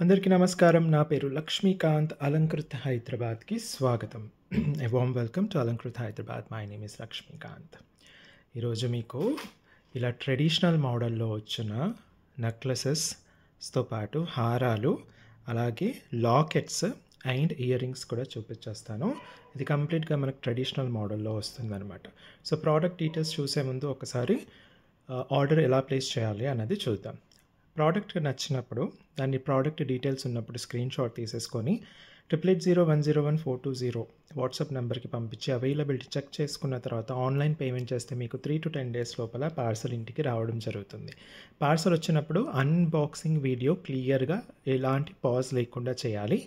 అందరికీ నమస్కారం. నా పేరు లక్ష్మీకాంత్. అలంకృత్ హైదరాబాద్‌కి స్వాగతం. A warm welcome to Alankrit Hyderabad. My name is Lakshmikant. ఈరోజు మీకు ఇలా ట్రెడిషనల్ మోడల్‌లో వచ్చిన నెక్లెసెస్‌తో పాటు హారాలు, అలాగే లాకెట్స్ అండ్ ఇయర్ రింగ్స్ కూడా చూపించేస్తాను. ఇది కంప్లీట్‌గా మనకు ట్రెడిషనల్ మోడల్‌లో వస్తుందన్నమాట. సో, ప్రోడక్ట్ డీటెయిల్స్ చూసే ముందు ఒకసారి ఆర్డర్ ఎలా ప్లేస్ చేయాలి అన్నది చూద్దాం. ప్రోడక్ట్ నచ్చినప్పుడు దాని ప్రోడక్ట్ డీటెయిల్స్ ఉన్నప్పుడు స్క్రీన్ షాట్ తీసేసుకొని 8801011420 వాట్సాప్ నెంబర్కి పంపించి అవైలబిలిటీ చెక్ చేసుకున్న తర్వాత ఆన్లైన్ పేమెంట్ చేస్తే మీకు 3 to 10 days లోపల పార్సల్ ఇంటికి రావడం జరుగుతుంది. పార్సల్ వచ్చినప్పుడు అన్బాక్సింగ్ వీడియో క్లియర్గా ఎలాంటి పాజ్ లేకుండా చేయాలి.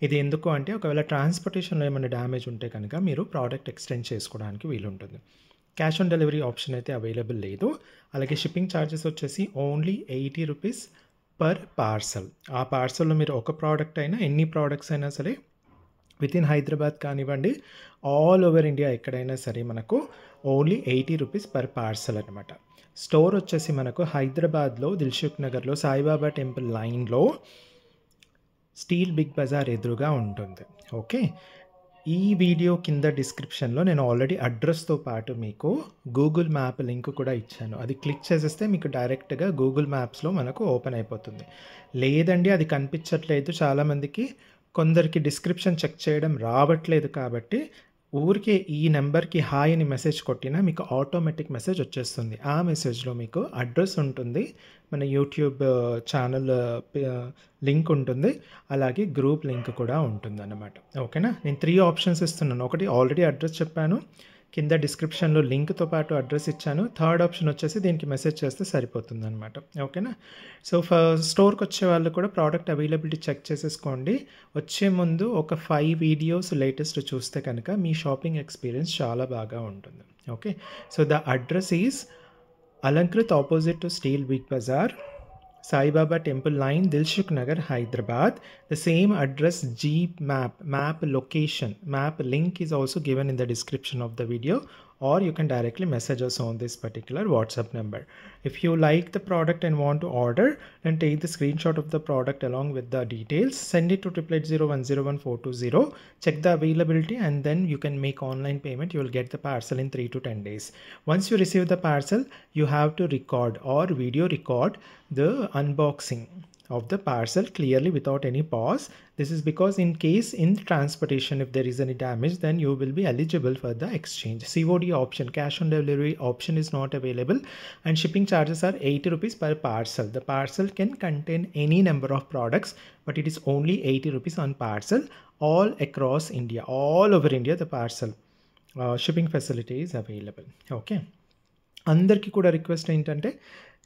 ఇది ఎందుకు అంటే ఒకవేళ ట్రాన్స్పోర్టేషన్లో ఏమైనా డ్యామేజ్ ఉంటే కనుక మీరు ప్రోడక్ట్ ఎక్స్టెండ్ చేసుకోవడానికి వీలుంటుంది. క్యాష్ ఆన్ డెలివరీ ఆప్షన్ అయితే అవైలబుల్ లేదు. అలాగే షిప్పింగ్ ఛార్జెస్ వచ్చేసి ఓన్లీ 80 రూపీస్ పర్ పార్సల్. ఆ పార్సల్లో మీరు ఒక ప్రోడక్ట్ అయినా ఎన్ని ప్రోడక్ట్స్ అయినా సరే వితిన్ హైదరాబాద్ కానివ్వండి, ఆల్ ఓవర్ ఇండియా ఎక్కడైనా సరే మనకు ఓన్లీ 80 రూపీస్ పర్ పార్సల్ అనమాట. స్టోర్ వచ్చేసి మనకు హైదరాబాద్లో దిల్సుఖ్ నగర్లో సాయిబాబా టెంపుల్ లైన్లో స్టీల్ బిగ్ బజార్ ఎదురుగా ఉంటుంది. ఓకే, ఈ వీడియో కింద డిస్క్రిప్షన్లో నేను ఆల్రెడీ అడ్రస్తో పాటు మీకు గూగుల్ మ్యాప్ లింక్ కూడా ఇచ్చాను. అది క్లిక్ చేసేస్తే మీకు డైరెక్ట్గా గూగుల్ మ్యాప్స్లో మనకు ఓపెన్ అయిపోతుంది. లేదండి అది కనిపించట్లేదు, చాలామందికి కొందరికి డిస్క్రిప్షన్ చెక్ చేయడం రావట్లేదు, కాబట్టి ఊరికే ఈ నెంబర్కి హాయ్ అని మెసేజ్ కొట్టినా మీకు ఆటోమేటిక్ మెసేజ్ వచ్చేస్తుంది. ఆ మెసేజ్లో మీకు అడ్రస్ ఉంటుంది, మన యూట్యూబ్ ఛానల్ లింక్ ఉంటుంది, అలాగే గ్రూప్ లింక్ కూడా ఉంటుందన్నమాట. ఓకేనా, నేను 3 ఆప్షన్స్ ఇస్తున్నాను. ఒకటి ఆల్రెడీ అడ్రస్ చెప్పాను, కింద డిస్క్రిప్షన్లో లింక్తో పాటు అడ్రస్ ఇచ్చాను. థర్డ్ ఆప్షన్ వచ్చేసి దీనికి మెసేజ్ చేస్తే సరిపోతుంది అనమాట. ఓకేనా, సో స్టోర్కి వచ్చే వాళ్ళు కూడా ప్రోడక్ట్ అవైలబిలిటీ చెక్ చేసేసుకోండి. వచ్చే ముందు ఒక 5 వీడియోస్ లేటెస్ట్ చూస్తే కనుక మీ షాపింగ్ ఎక్స్పీరియన్స్ చాలా బాగా ఉంటుంది. Okay, so the address is Alankrit opposite to steel Big Bazaar, Saibaba Temple Line, Dilshuk Nagar, Hyderabad. The same address, map location, map link is also given in the description of the video, or you can directly message us on this particular WhatsApp number. If you like the product and want to order, then take the screenshot of the product along with the details, send it to 8801011420, check the availability, and then you can make online payment. You will get the parcel in 3 to 10 days. Once you receive the parcel, you have to record or video record the unboxing of the parcel clearly without any pause. This is because in case in transportation if there is any damage, then you will be eligible for the exchange. COD option, cash on delivery option is not available, and shipping charges are 80 rupees per parcel. The parcel can contain any number of products, but it is only 80 rupees on parcel all across India. All over India the parcel shipping facility is available. Okay, అందరికీ కూడా request ఏంటంటే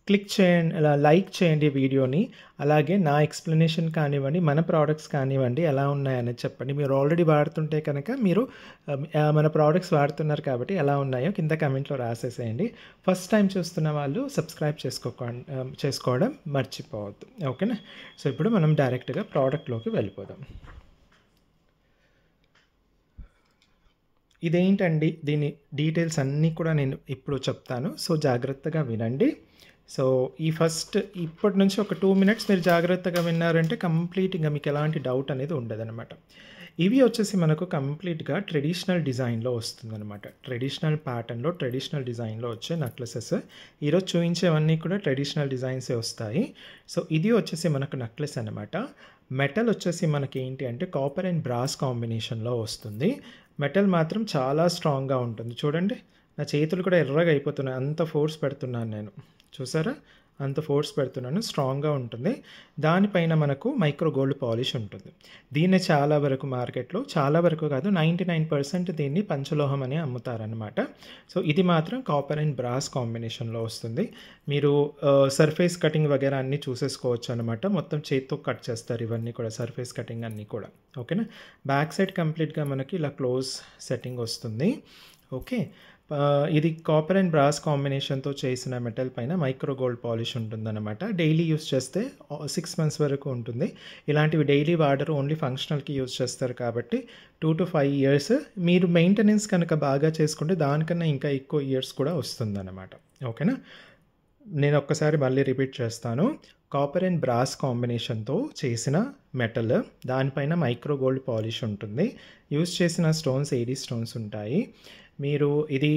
click చేయండి, like చేయండి వీడియోని. అలాగే నా explanation కానివ్వండి, మన ప్రోడక్ట్స్ కానివ్వండి ఎలా ఉన్నాయని చెప్పండి. మీరు ఆల్రెడీ వాడుతుంటే కనుక మీరు మన ప్రోడక్ట్స్ వాడుతున్నారు కాబట్టి ఎలా ఉన్నాయో కింద కమెంట్లో రాసేసేయండి. ఫస్ట్ టైం చూస్తున్న వాళ్ళు సబ్స్క్రైబ్ చేసుకోవడం మర్చిపోవద్దు. ఓకేనా, సో ఇప్పుడు మనం డైరెక్ట్గా ప్రోడక్ట్లోకి వెళ్ళిపోదాం. ఇదేంటండి, దీని డీటెయిల్స్ అన్నీ కూడా నేను ఇప్పుడు చెప్తాను, సో జాగ్రత్తగా వినండి. సో ఇప్పటి నుంచి ఒక 2 minutes మీరు జాగ్రత్తగా విన్నారంటే కంప్లీట్గా మీకు ఎలాంటి డౌట్ అనేది ఉండదన్నమాట. ఇవి వచ్చేసి మనకు కంప్లీట్గా ట్రెడిషనల్ డిజైన్లో వస్తుందన్నమాట. ట్రెడిషనల్ ప్యాటర్న్లో ట్రెడిషనల్ డిజైన్లో వచ్చే నెక్లెసెస్. ఈరోజు చూపించేవన్నీ కూడా ట్రెడిషనల్ డిజైన్సే వస్తాయి. సో ఇది వచ్చేసి మనకు నెక్లెస్ అనమాట. మెటల్ వచ్చేసి మనకి ఏంటి అంటే కాపర్ అండ్ బ్రాస్ కాంబినేషన్లో వస్తుంది. మెటల్ మాత్రం చాలా స్ట్రాంగ్గా ఉంటుంది. చూడండి, నా చేతులు కూడా ఎర్రగా అయిపోతున్నాయి, అంత ఫోర్స్ పెడుతున్నాను నేను, చూసారా, అంత ఫోర్స్ పెడుతున్నాను, స్ట్రాంగ్గా ఉంటుంది. దానిపైన మనకు మైక్రో గోల్డ్ పాలిష్ ఉంటుంది. దీన్ని చాలా వరకు మార్కెట్లో, చాలా వరకు కాదు 99% దీన్ని పంచలోహం అని అమ్ముతారనమాట. సో ఇది మాత్రం కాపర్ అండ్ బ్రాస్ కాంబినేషన్లో వస్తుంది. మీరు సర్ఫేస్ కటింగ్ వగేరా అన్నీ చూసేసుకోవచ్చు అనమాట. మొత్తం చేత్తో కట్ చేస్తారు ఇవన్నీ కూడా, సర్ఫేస్ కటింగ్ అన్నీ కూడా. ఓకేనా, బ్యాక్ సైడ్ కంప్లీట్గా మనకి ఇలా క్లోజ్ సెట్టింగ్ వస్తుంది. ఓకే, ఇది కాపర్ అండ్ బ్రాస్ కాంబినేషన్తో చేసిన మెటల్ పైన మైక్రో గోల్డ్ పాలిష్ ఉంటుందన్నమాట. డైలీ యూస్ చేస్తే 6 months వరకు ఉంటుంది. ఇలాంటివి డైలీ వాడరు, ఓన్లీ ఫంక్షనల్కి యూజ్ చేస్తారు కాబట్టి 2 to 5 years. మీరు మెయింటెనెన్స్ కనుక బాగా చేసుకుంటే దానికన్నా ఇంకా ఎక్కువ ఇయర్స్ కూడా వస్తుందన్నమాట. ఓకేనా, నేను ఒక్కసారి మళ్ళీ రిపీట్ చేస్తాను. కాపర్ అండ్ బ్రాస్ కాంబినేషన్తో చేసిన మెటల్. దానిపైన మైక్రో గోల్డ్ పాలిష్ ఉంటుంది. యూజ్ చేసిన స్టోన్స్ ఏడీ స్టోన్స్ ఉంటాయి. మీరు ఇది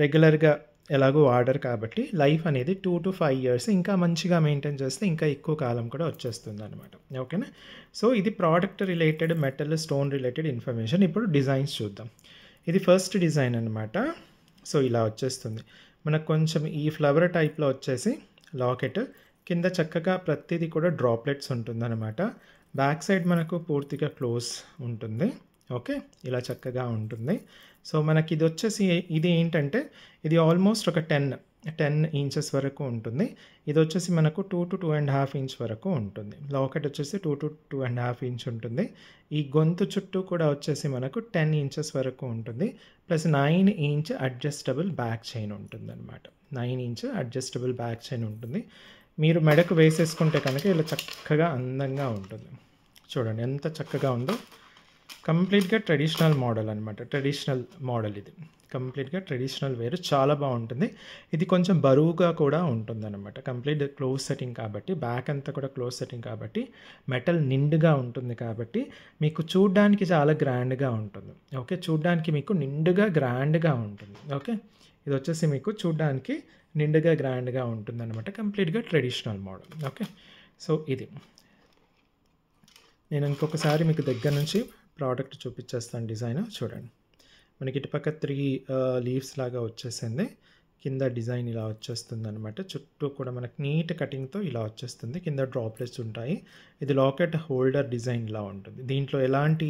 రెగ్యులర్గా ఎలాగో వాడరు కాబట్టి లైఫ్ అనేది 2 to 5 years ఇంకా మంచిగా మెయింటైన్ చేస్తే ఇంకా ఎక్కువ కాలం కూడా వచ్చేస్తుంది అనమాట. ఓకేనా. సో ఇది product related metal stone related information. ఇప్పుడు డిజైన్స్ చూద్దాం. ఇది ఫస్ట్ డిజైన్ అనమాట. సో ఇలా వచ్చేస్తుంది మనకు. కొంచెం ఈ ఫ్లవర్ టైప్లో వచ్చేసి లాకెట్ కింద చక్కగా ప్రతిదీ కూడా డ్రాప్లెట్స్ ఉంటుందన్నమాట. బ్యాక్ సైడ్ మనకు పూర్తిగా క్లోజ్ ఉంటుంది. ఓకే, ఇలా చక్కగా ఉంటుంది. సో మనకి ఇది వచ్చేసి ఇది ఏంటంటే ఇది ఆల్మోస్ట్ ఒక 10 inches వరకు ఉంటుంది. ఇది వచ్చేసి మనకు 2 to 2.5 inch వరకు ఉంటుంది. లాకెట్ వచ్చేసి 2 to 2.5 inch ఉంటుంది. ఈ గొంతు చుట్టూ కూడా వచ్చేసి మనకు 10 inches వరకు ఉంటుంది. Plus 9 inch adjustable back chain ఉంటుంది అనమాట. 9 inch అడ్జస్టబుల్ బ్యాక్ చైన్ ఉంటుంది. మీరు మెడకు వేసేసుకుంటే కనుక ఇలా చక్కగా అందంగా ఉంటుంది. చూడండి ఎంత చక్కగా ఉందో. కంప్లీట్గా ట్రెడిషనల్ మోడల్ అనమాట. ట్రెడిషనల్ మోడల్ ఇది. కంప్లీట్గా ట్రెడిషనల్ వేరు. చాలా బాగుంటుంది. ఇది కొంచెం బరువుగా కూడా ఉంటుంది అనమాట. కంప్లీట్ క్లోజ్ సెట్టింగ్ కాబట్టి, బ్యాక్ అంతా కూడా క్లోజ్ సెట్టింగ్ కాబట్టి, మెటల్ నిండుగా ఉంటుంది కాబట్టి మీకు చూడ్డానికి చాలా గ్రాండ్గా ఉంటుంది. ఓకే, చూడ్డానికి మీకు నిండుగా గ్రాండ్గా ఉంటుంది. ఓకే, ఇది వచ్చేసి మీకు చూడ్డానికి నిండుగా గ్రాండ్గా ఉంటుంది అనమాట. కంప్లీట్గా ట్రెడిషనల్ మోడల్. ఓకే, సో ఇది నేను ఇంకొకసారి మీకు దగ్గర నుంచి ప్రోడక్ట్ చూపించేస్తాను. డిజైన్ చూడండి. మనకి ఇటుపక్క 3 లీవ్స్ లాగా వచ్చేసింది. కింద డిజైన్ ఇలా వచ్చేస్తుంది అనమాట. చుట్టూ కూడా మనకి నీట్ కటింగ్తో ఇలా వచ్చేస్తుంది. కింద డ్రాప్లెట్స్ ఉంటాయి. ఇది లాకెట్ హోల్డర్ డిజైన్ ఇలా ఉంటుంది. దీంట్లో ఎలాంటి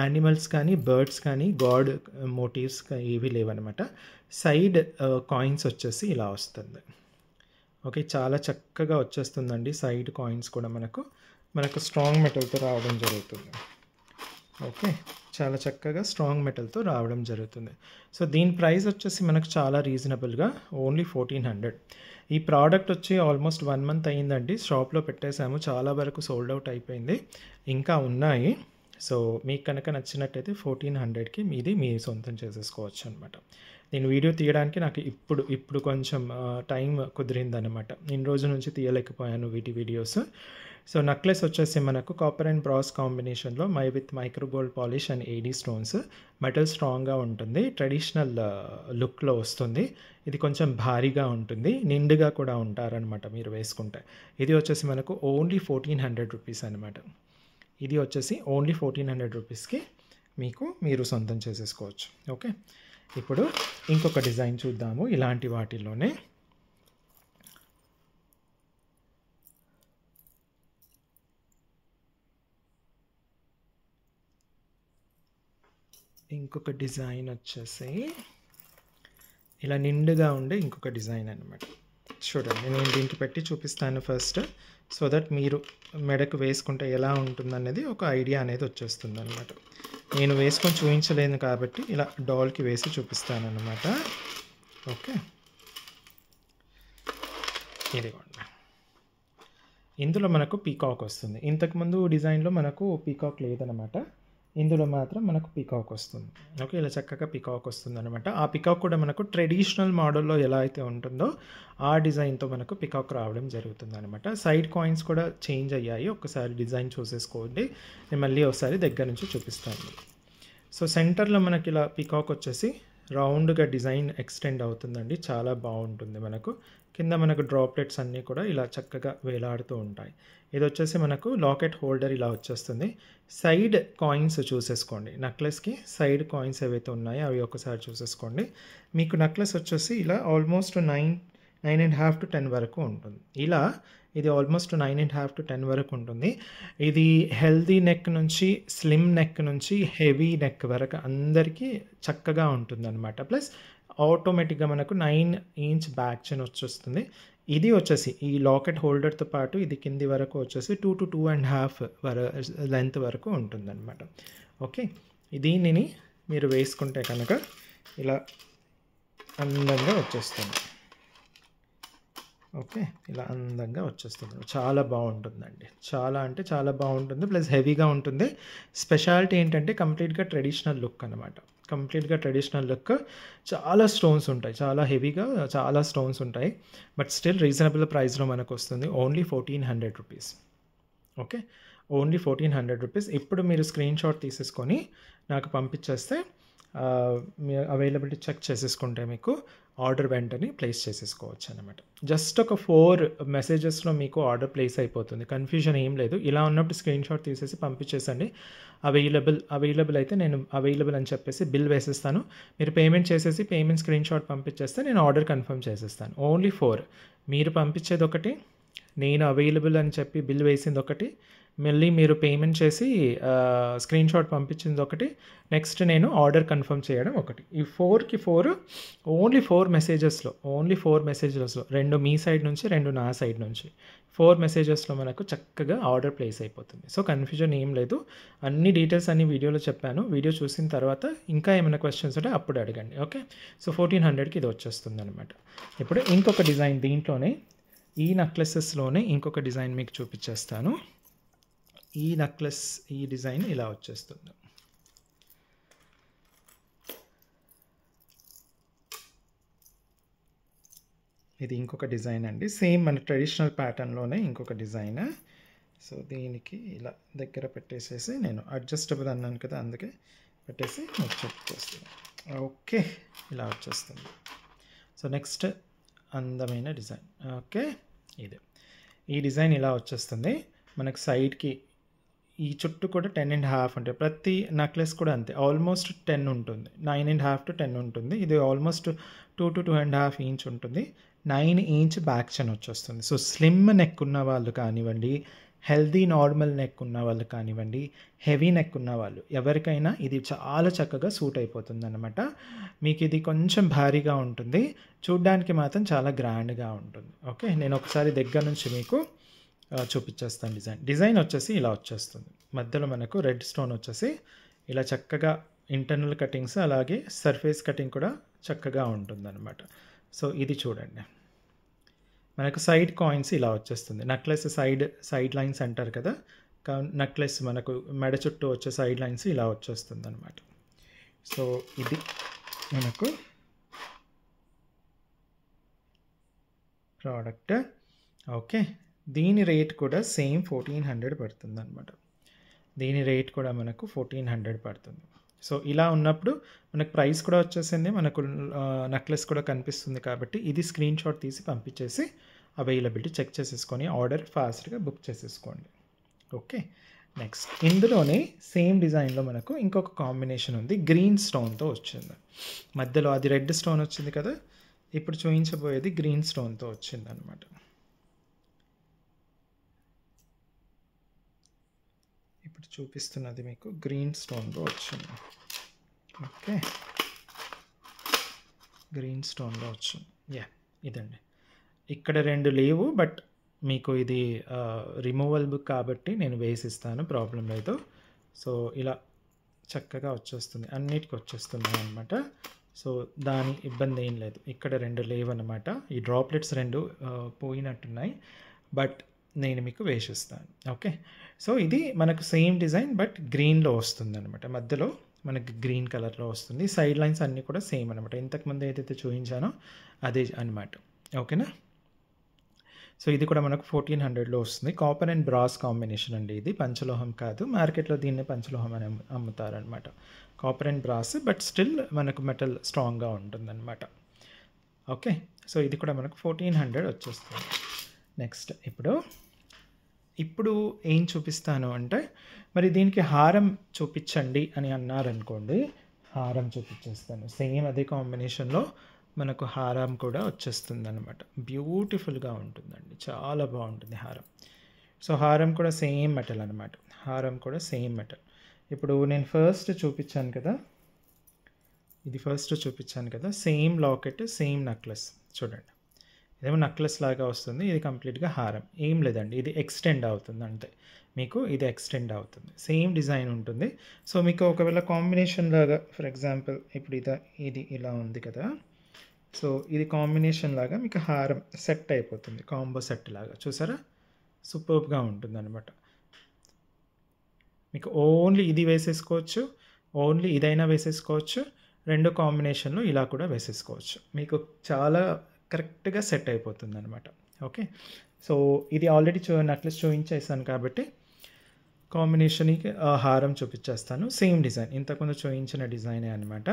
యానిమల్స్ కానీ బర్డ్స్ కానీ గాడ్ మోటివ్స్ ఏవి లేవన్నమాట. సైడ్ కాయిన్స్ వచ్చేసి ఇలా వస్తుంది. ఓకే, చాలా చక్కగా వచ్చేస్తుందండి. సైడ్ కాయిన్స్ కూడా మనకు స్ట్రాంగ్ మెటల్తో రావడం జరుగుతుంది. ఓకే, చాలా చక్కగా స్ట్రాంగ్ మెటల్తో రావడం జరుగుతుంది. సో దీని ప్రైస్ వచ్చేసి మనకు చాలా రీజనబుల్గా ఓన్లీ 1400. ఈ ప్రోడక్ట్ వచ్చి ఆల్మోస్ట్ 1 month అయ్యిందండి. షాప్లో పెట్టేశాము. చాలా వరకు సోల్డ్ అవుట్ అయిపోయింది. ఇంకా ఉన్నాయి. సో మీకు కనుక నచ్చినట్టయితే 1400కి మీరు సొంతం చేసేసుకోవచ్చు అనమాట. నేను వీడియో తీయడానికి నాకు ఇప్పుడు కొంచెం టైం కుదిరిందనమాట. ఇన్ని రోజుల నుంచి తీయలేకపోయాను వీటి వీడియోస్. సో నెక్లెస్ వచ్చేసి మనకు కాపర్ అండ్ బ్రాస్ కాంబినేషన్లో with micro gold polish and AD stones. Metal స్ట్రాంగ్గా ఉంటుంది. ట్రెడిషనల్ లుక్లో వస్తుంది. ఇది కొంచెం భారీగా ఉంటుంది. నిండుగా కూడా ఉంటారనమాట మీరు వేసుకుంటే. ఇది వచ్చేసి మనకు ఓన్లీ 1400 రూపీస్ అనమాట. ఇది వచ్చేసి ఓన్లీ 1400 రూపీస్కి మీరు సొంతం చేసేసుకోవచ్చు. ఓకే, ఇప్పుడు ఇంకొక డిజైన్ చూద్దాము. ఇలాంటి వాటిలోనే ఇంకొక డిజైన్ వచ్చేసి ఇలా నిండుగా ఉండే ఇంకొక డిజైన్ అనమాట. చూడండి, నేను దీనికి పెట్టి చూపిస్తాను ఫస్ట్. సో దట్ మీరు మెడకు వేసుకుంటే ఎలా ఉంటుందనేది ఒక ఐడియా అనేది వచ్చేస్తుంది అనమాట. నేను వేసుకొని చూపించలేను కాబట్టి ఇలా డాల్కి వేసి చూపిస్తాను అనమాట. ఓకే, ఇదిగోండి. ఇందులో మనకు పీకాక్ వస్తుంది. ఇంతకుముందు డిజైన్లో మనకు పీకాక్ లేదనమాట. ఇందులో మాత్రం మనకు పీకాక్ వస్తుంది. ఓకే, ఇలా చక్కగా పీకాక్ వస్తుంది అనమాట. ఆ పీకాక్ కూడా మనకు ట్రెడిషనల్ మోడల్లో ఎలా అయితే ఉంటుందో ఆ డిజైన్తో మనకు పీకాక్ రావడం జరుగుతుంది అనమాట. సైడ్ కాయిన్స్ కూడా చేంజ్ అయ్యాయి. ఒకసారి డిజైన్ చూసేసుకోండి. నేను మళ్ళీ ఒకసారి దగ్గర నుంచి చూపిస్తాను. సో సెంటర్లో మనకి ఇలా పీకాక్ వచ్చేసి రౌండ్గా డిజైన్ ఎక్స్టెండ్ అవుతుందండి. చాలా బాగుంటుంది. కింద మనకు డ్రాప్లెట్స్ అన్నీ కూడా ఇలా చక్కగా వేలాడుతూ ఉంటాయి. ఇది వచ్చేసి మనకు లాకెట్ హోల్డర్ ఇలా వచ్చేస్తుంది. సైడ్ కాయిన్స్ చూసేసుకోండి. నెక్లెస్కి సైడ్ కాయిన్స్ ఏవైతే ఉన్నాయో అవి ఒకసారి చూసేసుకోండి. మీకు నెక్లెస్ వచ్చేసి ఇలా ఆల్మోస్ట్ 9.5 to 10 వరకు ఉంటుంది. ఇది ఆల్మోస్ట్ 9.5 to 10 వరకు ఉంటుంది. ఇది హెల్దీ నెక్ నుంచి స్లిమ్ నెక్ నుంచి హెవీ నెక్ వరకు అందరికీ చక్కగా ఉంటుందన్నమాట. ప్లస్ ఆటోమేటిక్గా మనకు 9 inch బ్యాక్ చైన్ వచ్చేస్తుంది. ఇది వచ్చేసి ఈ లాకెట్ హోల్డర్తో పాటు ఇది కింది వరకు వచ్చేసి 2 to 2.5 లెంత్ వరకు ఉంటుందన్నమాట. ఓకే, దీనిని మీరు వేసుకుంటే కనుక ఇలా అందంగా వచ్చేస్తుంది. ఓకే, ఇలా అందంగా వచ్చేస్తుంది. చాలా బాగుంటుందండి. చాలా అంటే చాలా బాగుంటుంది. ప్లస్ హెవీగా ఉంటుంది. స్పెషాలిటీ ఏంటంటే కంప్లీట్గా ట్రెడిషనల్ లుక్ అనమాట. కంప్లీట్‌గా ట్రెడిషనల్ లుక్. చాలా స్టోన్స్ ఉంటాయి. చాలా హెవీగా చాలా స్టోన్స్ ఉంటాయి. బట్ స్టిల్ రీజనబుల్ ప్రైస్‌లో మనకొస్తుంది. Only 1400 rupees. Okay. Only 1400 rupees. ఇప్పుడు మీరు స్క్రీన్‌షాట్ తీసేసుకొని నాకు పంపించేస్తే మీ అవైలబిలిటీ చెక్ చేసేసుకుంటే మీకు ఆర్డర్ వెంటనే ప్లేస్ చేసేసుకోవచ్చనమాట. జస్ట్ ఒక 4 మెసేజెస్‌లో మీకు ఆర్డర్ ప్లేస్ అయిపోతుంది. కన్‌ఫ్యూజన్ ఏం లేదు. ఇలా ఉన్నప్పుడు స్క్రీన్‌షాట్ తీసేసి పంపించేసండి. అవైలబుల్ అయితే నేను అవైలబుల్ అని చెప్పేసి బిల్ వేసేస్తాను. మీరు పేమెంట్ చేసేసి పేమెంట్ స్క్రీన్‌షాట్ పంపించేస్తే నేను ఆర్డర్ కన్ఫర్మ్ చేసేస్తాను. ఓన్లీ 4 మీరు పంపించేదొకటి, నేను అవైలబుల్ అని చెప్పి బిల్ వేసిందొకటి, మళ్ళీ మీరు పేమెంట్ చేసి స్క్రీన్‌షాట్ పంపించిందొకటి, నెక్స్ట్ నేను ఆర్డర్ కన్ఫర్మ్ చేయడం ఒకటి. ఈ 4కి 4 ఓన్లీ 4 మెసేజెస్‌లో 2 మీ సైడ్ నుంచి, 2 నా సైడ్ నుంచి 4 మెసేజెస్‌లో మనకు చక్కగా ఆర్డర్ ప్లేస్ అయిపోతుంది. సో, కన్‌ఫ్యూజన్ ఏం లేదు. అన్ని డీటెయిల్స్ అన్ని వీడియోలో చెప్పాను. వీడియో చూసిన తర్వాత ఇంకా ఏమైనా క్వెషన్స్ ఉంటే అప్పుడు అడగండి. ఓకే. సో, 1400కి ఇది వచ్చేస్తుందనమాట. ఇప్పుడు ఇంకొక డిజైన్ దీంట్లోనే ఈ నెక్లెసెస్‌లోనే ఇంకొక డిజైన్ మీకు చూపించేస్తాను. ఈ డిజైన్ ఇలా వచ్చేస్తుంది. ఇది ఇంకొక డిజైన్ అండి. సేమ్ మన ట్రెడిషనల్ ప్యాటర్న్‌లోనే ఇంకొక డిజైన్. సో, దీనికి ఇలా దగ్గర పెట్టేసేసి నేను అడ్జస్టబుల్ అన్నాను కదా! అందుకే పెట్టేసి మీకు చెప్పుకొస్తాను. ఓకే. ఇలా వచ్చేస్తుంది. సో, నెక్స్ట్ అందమైన డిజైన్. ఓకే. ఇది. ఈ డిజైన్ ఇలా వచ్చేస్తుంది. మనకు సైడ్‌కి ఈ చుట్టూ కూడా 10.5 ఉంటాయి. ప్రతి నెక్లెస్ కూడా అంతే. ఆల్మోస్ట్ 10 ఉంటుంది. 9.5 to 10 ఉంటుంది. ఇది ఆల్మోస్ట్ 2 to 2.5 ఇంచ్ ఉంటుంది. 9 ఇంచ్ బ్యాక్ చైన్ వచ్చేస్తుంది. సో, స్లిమ్ నెక్ ఉన్న వాళ్ళు కానివ్వండి, హెల్తీ నార్మల్ నెక్ ఉన్న వాళ్ళు కానివ్వండి, హెవీ నెక్ ఉన్న వాళ్ళు ఎవరికైనా ఇది చాలా చక్కగా సూట్ అయిపోతుందన్నమాట. మీకు ఇది కొంచెం భారీగా ఉంటుంది. చూడ్డానికి మాత్రం చాలా గ్రాండ్‌గా ఉంటుంది. ఓకే. నేను ఒకసారి దగ్గర నుంచి మీకు చూపించేస్తాను డిజైన్ వచ్చేసి ఇలా వచ్చేస్తుంది. మధ్యలో మనకు రెడ్ స్టోన్ వచ్చేసి ఇలా చక్కగా ఇంటర్నల్ కటింగ్స్ అలాగే సర్ఫేస్ కటింగ్ కూడా చక్కగా ఉంటుందన్నమాట. సో, ఇది చూడండి. మనకు సైడ్ కాయిన్స్ ఇలా వచ్చేస్తుంది. నెక్లెస్ సైడ్ లైన్స్ అంటారు కదా! నెక్లెస్ మనకు మెడ చుట్టూ వచ్చే సైడ్ లైన్స్ ఇలా వచ్చేస్తుందన్నమాట. సో, ఇది మనకు ప్రోడక్ట్. ఓకే. దీని రేట్ కూడా సేమ్ 1400 పడుతుందన్నమాట. దీని రేట్ కూడా మనకు 1400 పడుతుంది. సో, ఇలా ఉన్నప్పుడు మనకు ప్రైస్ కూడా వచ్చేసింది. మనకు నెక్లెస్ కూడా కనిపిస్తుంది కాబట్టి ఇది స్క్రీన్‌షాట్ తీసి పంపించేసి అవైలబిలిటీ చెక్ చేసేసుకొని ఆర్డర్ ఫాస్ట్‌గా బుక్ చేసేసుకోండి. ఓకే. నెక్స్ట్ ఇందులోనే సేమ్ డిజైన్‌లో మనకు ఇంకొక కాంబినేషన్ ఉంది. గ్రీన్ స్టోన్‌తో వచ్చింది. మధ్యలో అది రెడ్ స్టోన్ వచ్చింది కదా! ఇప్పుడు చూయించబోయేది గ్రీన్ స్టోన్‌తో వచ్చిందనమాట. ఇప్పుడు చూపిస్తున్నది మీకు గ్రీన్ స్టోన్‌లో వచ్చింది. ఓకే. గ్రీన్ స్టోన్‌లో వచ్చింది. ఇదండి. ఇక్కడ 2 లేవు. బట్ మీకు ఇది రిమూవబుల్ కాబట్టి నేను వేసిస్తాను. ప్రాబ్లం లేదు. సో, ఇలా చక్కగా వచ్చేస్తుంది. అన్నిటికి వచ్చేస్తున్నాయి అనమాట. సో, దాని ఇబ్బంది ఏం లేదు. ఇక్కడ 2 లేవన్నమాట. ఈ డ్రాప్లెట్స్ 2 పోయినట్టున్నాయి. బట్ నేను మీకు వేసిస్తాను. ఓకే. సో, ఇది మనకు సేమ్ డిజైన్ బట్ గ్రీన్‌లో వస్తుందన్నమాట. మధ్యలో మనకి గ్రీన్ కలర్‌లో వస్తుంది. సైడ్ లైన్స్ అన్నీ కూడా సేమ్ అనమాట. ఇంతకుముందు ఏదైతే చూయించానో అదే అనమాట. ఓకేనా? సో, ఇది కూడా మనకు 1400లో వస్తుంది. కాపర్ అండ్ బ్రాస్ కాంబినేషన్ అండి ఇది. పంచలోహం కాదు. మార్కెట్‌లో దీన్ని పంచలోహం అని అమ్ముతారనమాట. Copper and brass but still మనకు మెటల్ స్ట్రాంగ్‌గా ఉంటుందన్నమాట. ఓకే. సో, ఇది కూడా మనకు 1400 వచ్చేస్తుంది. నెక్స్ట్ ఇప్పుడు ఏం చూపిస్తాను అంటే, మరి దీనికి హారం చూపించండి అని అన్నారనుకోండి, హారం చూపించేస్తాను. సేమ్ అదే కాంబినేషన్‌లో మనకు హారం కూడా వచ్చేస్తుందన్నమాట. బ్యూటిఫుల్‌గా ఉంటుందండి. చాలా బాగుంటుంది హారం. సో, హారం కూడా సేమ్ మెటల్ అనమాట. హారం కూడా సేమ్ మెటల్. ఇప్పుడు నేను ఫస్ట్ చూపించాను కదా! సేమ్ లాకెట్, సేమ్ నెక్లెస్ చూడండి. ఇదేమో నెక్లెస్ లాగా వస్తుంది. ఇది కంప్లీట్‌గా హారం. ఏం లేదండి. ఇది ఎక్స్టెండ్ అవుతుంది అంతే. మీకు ఇది ఎక్స్టెండ్ అవుతుంది. సేమ్ డిజైన్ ఉంటుంది. సో, మీకు ఒకవేళ కాంబినేషన్ లాగా ఫర్ ఎగ్జాంపుల్ ఇప్పుడు ఇది ఇలా ఉంది కదా! సో, ఇది కాంబినేషన్ లాగా మీకు హారం సెట్ అయిపోతుంది. కాంబో సెట్ లాగా చూసారా? సూపర్బ్‌గా ఉంటుందన్నమాట. మీకు ఓన్లీ ఇది వేసేసుకోవచ్చు. ఓన్లీ ఇదైనా వేసేసుకోవచ్చు, 2 కాంబినేషన్‌లో ఇలా కూడా వేసేసుకోవచ్చు. మీకు చాలా కరెక్ట్‌గా సెట్ అయిపోతుందనమాట. ఓకే. సో, ఇది ఆల్రెడీ నెక్లెస్ చూయించేసాను కాబట్టి కాంబినేషన్‌కి హారం చూపిచ్చేస్తాను. సేమ్ డిజైన్ ఇంతకుముందు చూయించిన డిజైనే అనమాట.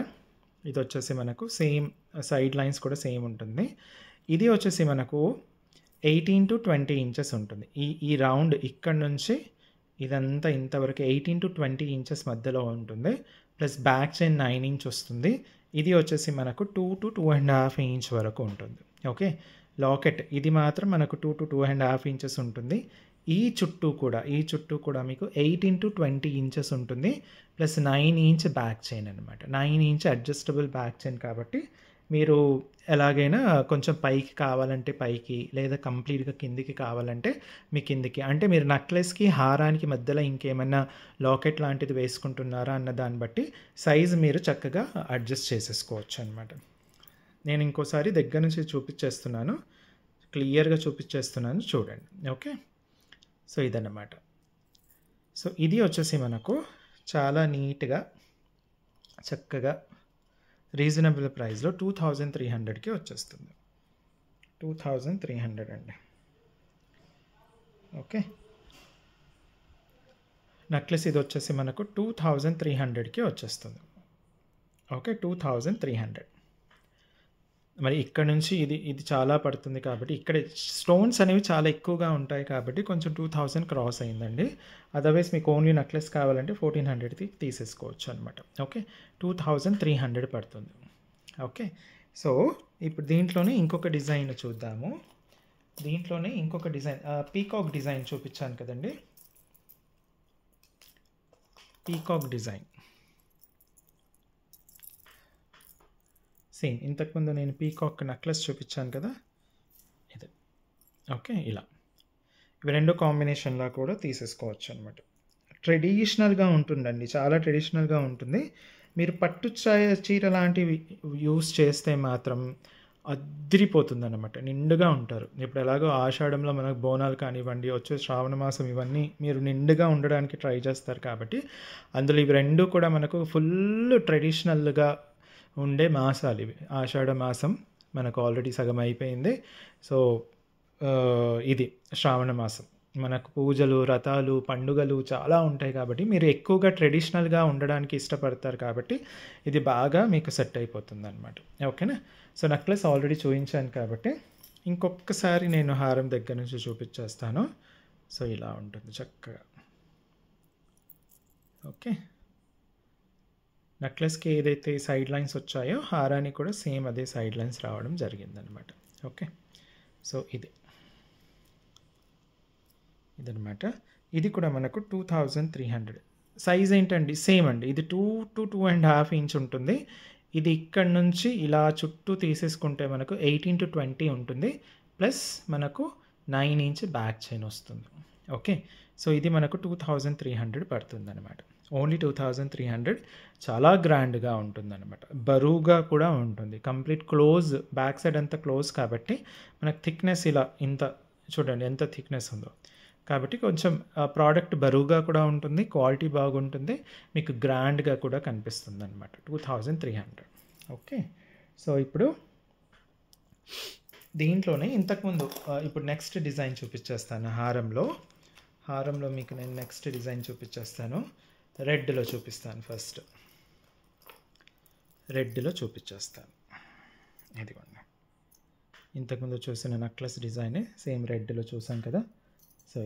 ఇదొచ్చేసి మనకు సేమ్ సైడ్ లైన్స్ కూడా సేమ్ ఉంటుంది. ఇది వచ్చేసి మనకు 18-20 ఇంచెస్ ఉంటుంది. ఈ రౌండ్ ఇక్కడి నుంచి ఇదంతా ఇంతవరకు 18-20 ఇంచెస్ మధ్యలో ఉంటుంది. ప్లస్ బ్యాక్ చైన్ 9 ఇంచ్ వస్తుంది. ఇది వచ్చేసి మనకు 2-2.5 ఇంచ్ వరకు ఉంటుంది. ఓకే. లాకెట్ ఇది మాత్రం మనకు 2-2.5 ఇంచెస్ ఉంటుంది. ఈ చుట్టూ కూడా మీకు 18-20 ఇంచెస్ ఉంటుంది. ప్లస్ 9 ఇంచ్ బ్యాక్ చైన్ అనమాట. 9 ఇంచ్ అడ్జస్టబుల్ బ్యాక్ చైన్ కాబట్టి మీరు ఎలాగైనా కొంచెం పైకి కావాలంటే పైకి, లేదా కంప్లీట్‌గా కిందికి కావాలంటే మీ కిందికి. అంటే మీరు నెక్లెస్‌కి, హారానికి మధ్యలో ఇంకేమన్నా లాకెట్ లాంటిది వేసుకుంటున్నారా అన్న దాన్ని బట్టి సైజ్ మీరు చక్కగా అడ్జస్ట్ చేసేసుకోవచ్చు అనమాట. నేను ఇంకోసారి దగ్గర నుంచి చూపిచ్చేస్తున్నాను. క్లియర్‌గా చూపిచ్చేస్తున్నాను చూడండి. ఓకే. సో, ఇదన్నమాట. సో, ఇది వచ్చేసి మనకు చాలా నీట్‌గా, చక్కగా రీజనబుల్ ప్రైస్‌లో 2300కి వచ్చేస్తుంది. 2300 అండి. ఓకే. నెక్లెస్ ఇది వచ్చేసి మనకు 2300కి వచ్చేస్తుంది. ఓకే. 2300. మరి ఇక్కడ నుంచి ఇది చాలా పడుతుంది కాబట్టి ఇక్కడ స్టోన్స్ అనేవి చాలా ఎక్కువగా ఉంటాయి కాబట్టి కొంచెం 2000 క్రాస్ అయిందండి. అదర్వైజ్ మీకు ఓన్లీ నెక్లెస్ కావాలంటే 1400కి తీసేసుకోవచ్చు అనమాట. ఓకే. 2300 పడుతుంది. ఓకే. సో, ఇప్పుడు దీంట్లోనే ఇంకొక డిజైన్ చూద్దాము. దీంట్లోనే ఇంకొక డిజైన్ పీకాక్ డిజైన్ చూపించాను కదండి. పీకాక్ డిజైన్ సేమ్ ఇంతకుముందు నేను పీకాక్ నెక్లెస్ చూపించాను కదా, ఇది. ఓకే. ఇలా ఇవి 2 కాంబినేషన్‌లా కూడా తీసేసుకోవచ్చు అనమాట. ట్రెడిషనల్‌గా ఉంటుందండి. చాలా ట్రెడిషనల్‌గా ఉంటుంది. మీరు పట్టు చీర లాంటివి యూజ్ చేస్తే మాత్రం అద్దిరిపోతుందన్నమాట. నిండుగా ఉంటారు. ఇప్పుడు ఎలాగో ఆషాఢంలో మనకు బోనాలు కానివ్వండి, వచ్చే శ్రావణ మాసం ఇవన్నీ మీరు నిండుగా ఉండడానికి ట్రై చేస్తారు కాబట్టి అందులో ఇవి 2 కూడా మనకు ఫుల్ ట్రెడిషనల్‌గా ఉండే మాసాలు ఇవి. ఆషాఢ మాసం మనకు ఆల్రెడీ సగం అయిపోయింది. సో, ఇది శ్రావణ మాసం. మనకు పూజలు, వ్రతాలు, పండుగలు చాలా ఉంటాయి కాబట్టి మీరు ఎక్కువగా ట్రెడిషనల్‌గా ఉండడానికి ఇష్టపడతారు కాబట్టి ఇది బాగా మీకు సెట్ అయిపోతుందనమాట. ఓకేనా. సో, నెక్లెస్ ఆల్రెడీ చూయించాను కాబట్టి ఇంకొకసారి నేను హారం దగ్గర నుంచి చూపించేస్తాను. సో, ఇలా ఉంటుంది చక్కగా. ఓకే. నెక్లెస్‌కి ఏదైతే సైడ్ లైన్స్ వచ్చాయో హారానికి కూడా సేమ్ అదే సైడ్ లైన్స్ రావడం జరిగిందనమాట. ఓకే. సో, ఇదనమాట. ఇది కూడా మనకు 2300. సైజ్ ఏంటండి సేమ్ అండి. ఇది 2-2.5 ఇంచ్ ఉంటుంది. ఇది ఇక్కడ నుంచి ఇలా చుట్టూ తీసేసుకుంటే మనకు 18-20 ఉంటుంది. ప్లస్ మనకు 9 ఇంచ్ బ్యాక్ చైన్ వస్తుంది. ఓకే. సో, ఇది మనకు 2300 పడుతుందనమాట. ఓన్లీ 2300. చాలా గ్రాండ్‌గా ఉంటుందనమాట. బరువుగా కూడా ఉంటుంది. కంప్లీట్ క్లోజ్ బ్యాక్ సైడ్ అంతా క్లోజ్ కాబట్టి మనకు థిక్‌నెస్ ఇలా ఇంత చూడండి ఎంత థిక్‌నెస్ ఉందో. కాబట్టి కొంచెం ప్రోడక్ట్ బరువుగా కూడా ఉంటుంది. క్వాలిటీ బాగుంటుంది. మీకు గ్రాండ్‌గా కూడా కనిపిస్తుందనమాట. 2300. ఓకే. సో, ఇప్పుడు దీంట్లోనే ఇంతకుముందు ఇప్పుడు నెక్స్ట్ డిజైన్ చూపించేస్తాను హారంలో. హారంలో మీకు నేను నెక్స్ట్ డిజైన్ చూపించేస్తాను. రెడ్‌లో చూపిస్తాను ఫస్ట్. రెడ్‌లో చూపించేస్తాను. ఇదిగోండి. ఇంతకుముందు చూసిన నెక్లెస్ డిజైనే సేమ్ రెడ్‌లో చూసాం కదా. సో,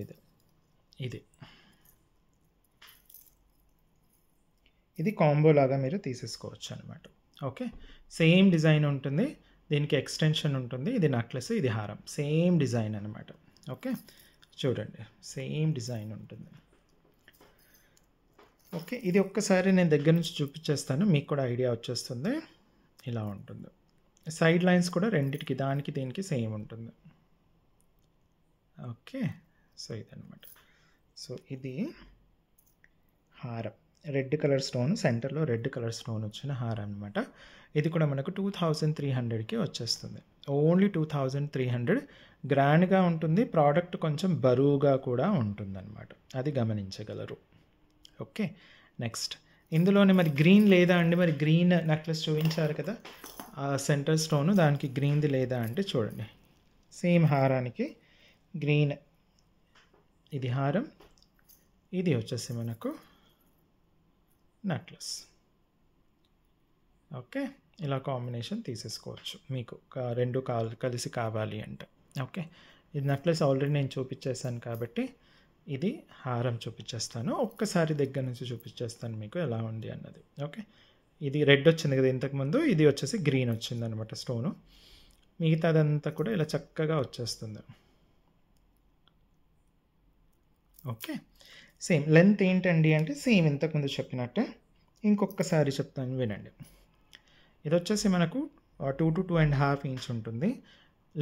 ఇది కాంబో లాగా మీరు తీసేసుకోవచ్చు అనమాట. ఓకే. సేమ్ డిజైన్ ఉంటుంది. దీనికి ఎక్స్టెన్షన్ ఉంటుంది. ఇది నెక్లెస్, ఇది హారం. సేమ్ డిజైన్ అనమాట. ఓకే. చూడండి సేమ్ డిజైన్ ఉంటుంది. ఓకే. ఇది ఒక్కసారి నేను దగ్గర నుంచి చూపించేస్తాను. మీకు కూడా ఐడియా వచ్చేస్తుంది. ఇలా ఉంటుంది. సైడ్ లైన్స్ కూడా రెండిటికి దానికి దీనికి సేమ్ ఉంటుంది. ఓకే. సో, ఇదనమాట. సో, ఇది హారం. రెడ్ కలర్ స్టోన్ సెంటర్లో రెడ్ కలర్ స్టోన్ వచ్చిన హారం అనమాట. ఇది కూడా మనకు 2300కి వచ్చేస్తుంది. ఓన్లీ 2300. గ్రాండ్‌గా ఉంటుంది. ప్రోడక్ట్ కొంచెం బరువుగా కూడా ఉంటుందన్నమాట. అది గమనించగలరు. ఓకే. నెక్స్ట్ ఇందులోనే మరి గ్రీన్ లేదా అండి? మరి గ్రీన్ నెక్లెస్ చూపించారు కదా, ఆ సెంటర్ స్టోను, దానికి గ్రీన్ది లేదా అంటే చూడండి, సేమ్ హారానికి గ్రీన్, ఇది హారం, ఇది వచ్చేసి మనకు నెక్లెస్. ఓకే, ఇలా కాంబినేషన్ తీసేసుకోవచ్చు మీకు రెండు కలిసి కావాలి అంటే. ఓకే, ఇది నెక్లెస్ ఆల్రెడీ నేను చూపించేసాను కాబట్టి ఇది హారం చూపించేస్తాను. ఒక్కసారి దగ్గర నుంచి చూపించేస్తాను మీకు ఎలా ఉంది అన్నది. ఓకే, ఇది రెడ్ వచ్చింది కదా ఇంతకుముందు, ఇది వచ్చేసి గ్రీన్ వచ్చింది అనమాట స్టోను. మిగతాదంతా కూడా ఇలా చక్కగా వచ్చేస్తుంది. ఓకే, సేమ్ లెంత్ ఏంటండి అంటే సేమ్ ఇంతకుముందు చెప్పినట్టే ఇంకొకసారి చెప్తాను వినండి. ఇది వచ్చేసి మనకు 2 to 2.5 ఇంచ్ ఉంటుంది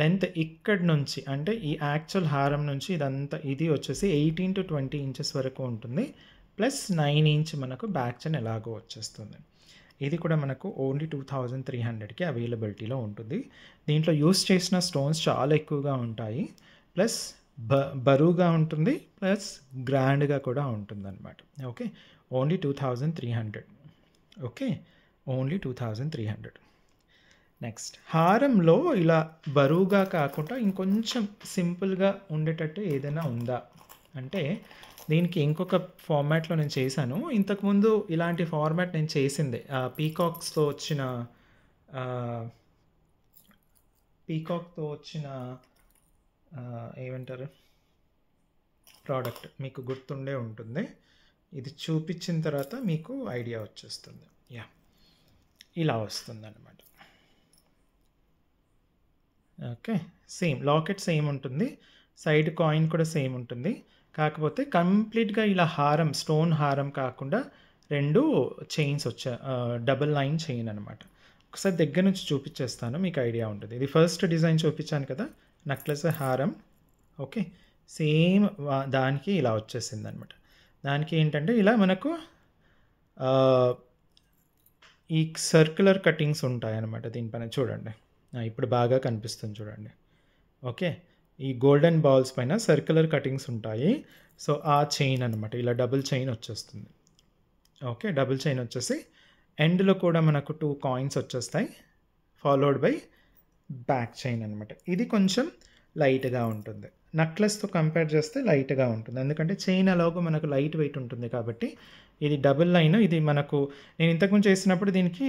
లెంత్. ఇక్కడి నుంచి అంటే ఈ యాక్చువల్ హారం నుంచి ఇదంతా ఇది వచ్చేసి 18 to 20 ఇంచెస్ వరకు ఉంటుంది. ప్లస్ 9 ఇంచ్ మనకు బ్యాక్ చైన్ ఎలాగో వచ్చేస్తుంది. ఇది కూడా మనకు ఓన్లీ 2300కి అవైలబిలిటీలో ఉంటుంది. దీంట్లో యూస్ చేసిన స్టోన్స్ చాలా ఎక్కువగా ఉంటాయి, ప్లస్ బరువుగా ఉంటుంది, ప్లస్ గ్రాండ్గా కూడా ఉంటుంది అనమాట. Okay, only 2300. Okay, only 2300. Next, హారంలో ఇలా బరువుగా కాకుండా ఇంకొంచెం సింపుల్గా ఉండేటట్టు ఏదైనా ఉందా అంటే, దీనికి ఇంకొక ఫార్మాట్లో నేను చేశాను. ఇంతకుముందు ఇలాంటి ఫార్మాట్ నేను చేసిందే, పీకాక్తో వచ్చిన ఏమంటారు ప్రోడక్ట్ మీకు గుర్తుండే ఉంటుంది. ఇది చూపించిన తర్వాత మీకు ఐడియా వచ్చేస్తుంది. యా, ఇలా వస్తుంది అన్నమాట. ఓకే, సేమ్ లాకెట్ సేమ్ ఉంటుంది, సైడ్ కాయిన్ కూడా సేమ్ ఉంటుంది. కాకపోతే కంప్లీట్గా ఇలా హారం, స్టోన్ హారం కాకుండా రెండు చైన్స్ డబుల్ లైన్ చైన్ అనమాట. ఒకసారి దగ్గర నుంచి చూపించేస్తాను, మీకు ఐడియా ఉంటుంది. ఇది ఫస్ట్ డిజైన్ చూపించాను కదా, నెక్లెస్ హారం. ఓకే, సేమ్ దానికి ఇలా వచ్చేసింది అనమాట. దానికి ఏంటంటే ఇలా మనకు ఈ సర్క్యులర్ కటింగ్స్ ఉంటాయి అన్నమాట దీనిపైన. చూడండి, ఇప్పుడు బాగా కనిపిస్తుంది చూడండి. ఓకే, ఈ గోల్డెన్ బాల్స్ పైన సర్క్యులర్ కటింగ్స్ ఉంటాయి. సో ఆ చైన్ అనమాట, ఇలా డబుల్ చైన్ వచ్చేస్తుంది. ఓకే, డబుల్ చైన్ వచ్చేసి ఎండ్లో కూడా మనకు 2 కాయిన్స్ వచ్చేస్తాయి, ఫాలోడ్ బై బ్యాక్ చైన్ అనమాట. ఇది కొంచెం లైట్గా ఉంటుంది, నెక్లెస్తో కంపేర్ చేస్తే లైట్గా ఉంటుంది, ఎందుకంటే చైన్ అలాగో మనకు లైట్ వెయిట్ ఉంటుంది కాబట్టి. ఇది డబుల్ లైన్, ఇది మనకు నేను ఇంతకుముందు చేసినప్పుడు దీనికి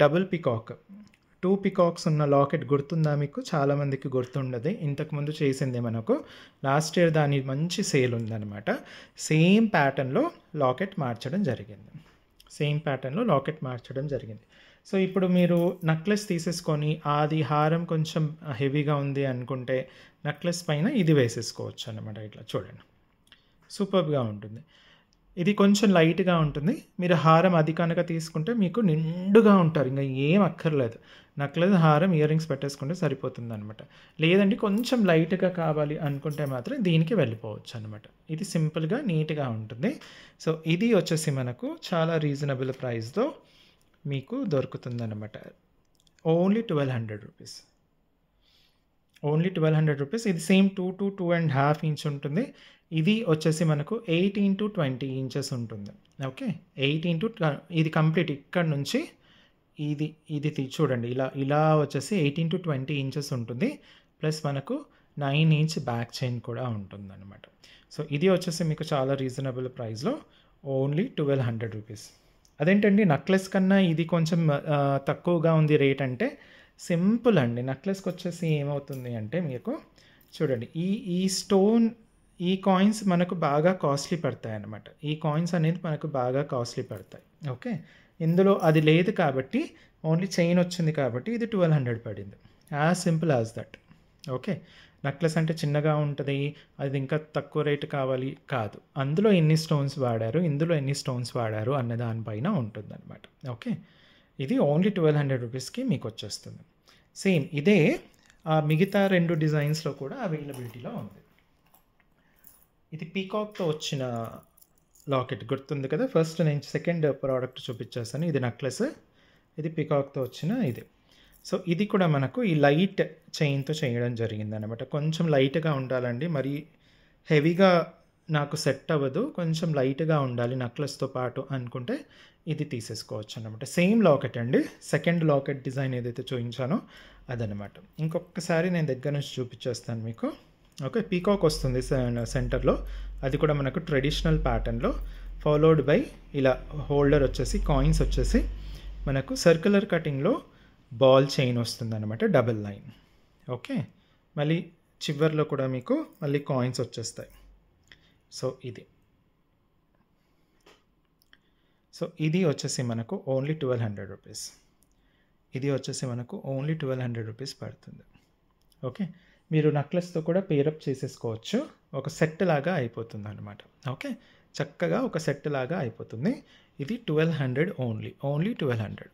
డబుల్ పికాక్, 2 పికాక్స్ ఉన్న లాకెట్ గుర్తుందా మీకు? చాలామందికి గుర్తుండదు. ఇంతకుముందు చేసింది మనకు లాస్ట్ ఇయర్, దాని మంచి సేల్ ఉందన్నమాట. సేమ్ ప్యాటర్న్లో లాకెట్ మార్చడం జరిగింది. సో ఇప్పుడు మీరు నెక్లెస్ తీసేసుకొని అది హారం కొంచెం హెవీగా ఉంది అనుకుంటే నెక్లెస్ పైన ఇది వేసేసుకోవచ్చు అన్నమాట. ఇట్లా చూడండి, సూపర్గా ఉంటుంది. ఇది కొంచెం లైట్గా ఉంటుంది. మీరు హారం అది కనుక తీసుకుంటే మీకు నిండుగా ఉంటారు, ఇంకా ఏం అక్కర్లేదు. నెక్లెస్, హారం, ఇయర్ రింగ్స్ పెట్టేసుకుంటే సరిపోతుంది అనమాట. లేదండి కొంచెం లైట్గా కావాలి అనుకుంటే మాత్రం దీనికి వెళ్ళిపోవచ్చు అనమాట. ఇది సింపుల్గా నీట్గా ఉంటుంది. సో ఇది వచ్చేసి మనకు చాలా రీజనబుల్ ప్రైస్తో మీకు దొరుకుతుంది అనమాట. Only 1200 rupees. ఇది సేమ్ 2 to 2.5 ఇంచ్ ఉంటుంది. ఇది వచ్చేసి మనకు 18 to 20 ఇంచెస్ ఉంటుంది. ఓకే, 18 to ఇది కంప్లీట్ ఇక్కడ నుంచి ఇది చూడండి, ఇలా వచ్చేసి 18 to 20 ఇంచెస్ ఉంటుంది. ప్లస్ మనకు 9 ఇంచ్ బ్యాక్ చైన్ కూడా ఉంటుంది అనమాట. సో ఇది వచ్చేసి మీకు చాలా రీజనబుల్ ప్రైస్లో ఓన్లీ 1200 రూపీస్. అదేంటండి నెక్లెస్ కన్నా ఇది కొంచెం తక్కువగా ఉంది రేట్ అంటే, సింపుల్ అండి. నెక్లెస్కి వచ్చేసి ఏమవుతుంది అంటే మీకు చూడండి, ఈ స్టోన్, ఈ కాయిన్స్ మనకు బాగా కాస్ట్లీ పడతాయి అన్నమాట. ఈ కాయిన్స్ అనేది మనకు బాగా కాస్ట్లీ పడతాయి. ఓకే, ఇందులో అది లేదు కాబట్టి, ఓన్లీ చైన్ వచ్చింది కాబట్టి ఇది 1200 పడింది. As simple as that. Okay, necklace అంటే చిన్నగా ఉంటుంది, అది ఇంకా తక్కువ రేటు కావాలి కాదు. అందులో ఎన్ని స్టోన్స్ వాడారు, ఇందులో ఎన్ని స్టోన్స్ వాడారు అన్న దానిపైన ఉంటుంది అనమాట. ఓకే, ఇది ఓన్లీ 1200 రూపీస్కి మీకు వచ్చేస్తుంది. సేమ్ ఇదే మిగతా 2 డిజైన్స్లో కూడా అవైలబిలిటీలో ఉంది. ఇది పీకాక్తో వచ్చిన లాకెట్ గుర్తుంది కదా, ఫస్ట్ నేను సెకండ్ ప్రోడక్ట్ చూపించేస్తాను. ఇది నెక్లెస్, ఇది పీకాక్తో వచ్చిన ఇది. సో ఇది కూడా మనకు ఈ లైట్ చైన్తో చేయడం జరిగింది అనమాట. కొంచెం లైట్గా ఉండాలండి, మరి హెవీగా నాకు సెట్ అవ్వదు, కొంచెం లైట్‌గా ఉండాలి నెక్లెస్‌తో పాటు అనుకుంటే ఇది తీసేసుకోవచ్చు అన్నమాట. సేమ్ లాకెట్ అండి. సెకండ్ లాకెట్ డిజైన్ ఏదైతే చూయించానో అదనమాట. ఇంకొకసారి నేను దగ్గర నుంచి చూపించేస్తాను మీకు. ఓకే. పీకాక్ వస్తుంది సెంటర్‌లో. అది కూడా మనకు ట్రెడిషనల్ ప్యాటర్న్‌లో ఫాలోడ్ బై ఇలా హోల్డర్ వచ్చేసి కాయిన్స్ వచ్చేసి మనకు సర్క్యులర్ కటింగ్‌లో బాల్ చైన్ వస్తుందన్నమాట, డబుల్ లైన్. ఓకే. మళ్ళీ చివర్లో కూడా మీకు మళ్ళీ కాయిన్స్ వచ్చేస్తాయి. సో ఇది వచ్చేసి మనకు ఓన్లీ 1200 రూపీస్. ఇది వచ్చేసి మనకు ఓన్లీ 1200 రూపీస్ పడుతుంది. ఓకే. మీరు నెక్లెస్‌తో కూడా పేరప్ చేసేసుకోవచ్చు. ఒక సెట్ లాగా అయిపోతుంది అనమాట. ఓకే. చక్కగా ఒక సెట్ లాగా అయిపోతుంది. ఇది 1200 only. Only 1200.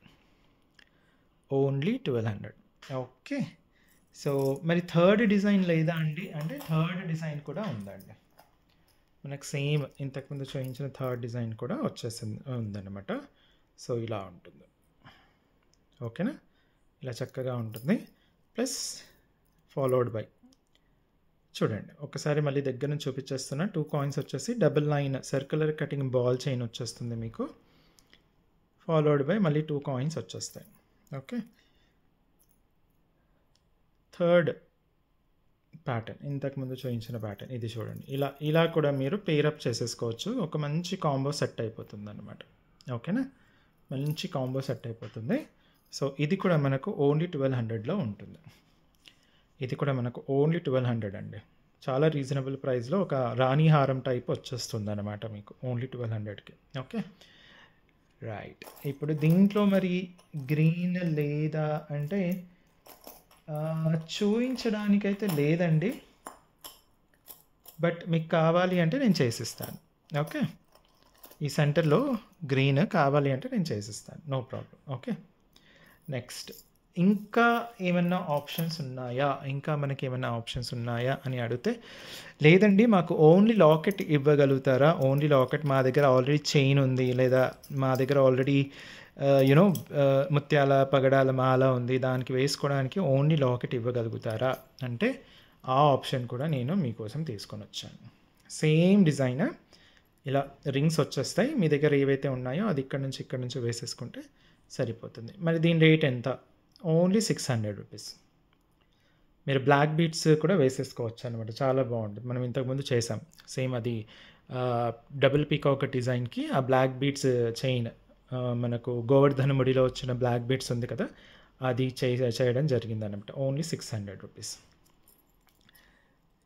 Only 1200. Okay. So మరి థర్డ్ డిజైన్ లేదా అండి అంటే థర్డ్ డిజైన్ కూడా ఉందండి. మనకు సేమ్ ఇంతకుముందు చూపించిన థర్డ్ డిజైన్ కూడా వచ్చేసింది ఉందన్నమాట. సో ఇలా ఉంటుంది. ఓకేనా. ఇలా చక్కగా ఉంటుంది. ప్లస్ ఫాలోడ్ బై చూడండి ఒకసారి మళ్ళీ దగ్గర నుంచి చూపించేస్తున్నా. 2 కాయిన్స్ వచ్చేసి double line circular cutting ball chain వచ్చేస్తుంది మీకు. ఫాలోడ్ బై మళ్ళీ 2 కాయిన్స్ వచ్చేస్తాయి. ఓకే. థర్డ్ ప్యాటర్న్ ఇంతకుముందు చూపించిన ప్యాటర్న్ ఇది చూడండి. ఇలా కూడా మీరు పేరప్ చేసేసుకోవచ్చు. ఒక మంచి కాంబో సెట్ అయిపోతుంది అనమాట. ఓకేనా. మంచి కాంబో సెట్ అయిపోతుంది. సో ఇది కూడా మనకు ఓన్లీ 1200లో ఉంటుంది. ఇది కూడా మనకు ఓన్లీ 1200 అండి. చాలా రీజనబుల్ ప్రైస్లో ఒక రాణి హారం టైప్ వచ్చేస్తుంది అనమాట మీకు ఓన్లీ 1200కి. ఓకే. రైట్. ఇప్పుడు దీంట్లో మరి గ్రీన్ లేదా అంటే చూయించడానికైతే లేదండి. బట్ మీకు కావాలి అంటే నేను చేసిస్తాను. ఓకే. ఈ సెంటర్లో గ్రీన్ కావాలి అంటే నేను చేసిస్తాను. No problem. ఓకే. నెక్స్ట్ ఇంకా ఏమన్నా ఆప్షన్స్ ఉన్నాయా, ఇంకా మనకి ఏమన్నా ఆప్షన్స్ ఉన్నాయా అని అడిగితే లేదండి మాకు ఓన్లీ లాకెట్ ఇవ్వగలుగుతారా, ఓన్లీ లాకెట్ మా దగ్గర ఆల్రెడీ చైన్ ఉంది లేదా మా దగ్గర ఆల్రెడీ ముత్యాల పగడాల మాల ఉంది దానికి వేసుకోవడానికి ఓన్లీ లాకెట్ ఇవ్వగలుగుతారా అంటే ఆ ఆప్షన్ కూడా నేను మీకోసం తీసుకొని వచ్చాను. సేమ్ డిజైన్ ఇలా రింగ్స్ వచ్చేస్తాయి. మీ దగ్గర ఏవైతే ఉన్నాయో అది ఇక్కడ నుంచి వేసేసుకుంటే సరిపోతుంది. మరి దీని రేట్ ఎంత? Only 600 rupees. మీరు బ్లాక్ బీట్స్ కూడా వేసేసుకోవచ్చు అనమాట. చాలా బాగుంటుంది. మనం ఇంతకుముందు చేసాం సేమ్ అది డబుల్ పీకాక్ డిజైన్కి ఆ బ్లాక్ బీట్స్ చైన్ మనకు గోవర్ధన ముడిలో వచ్చిన బ్లాక్ బీట్స్ ఉంది కదా అది చేయడం జరిగింది అనమాట. Only 600 rupees.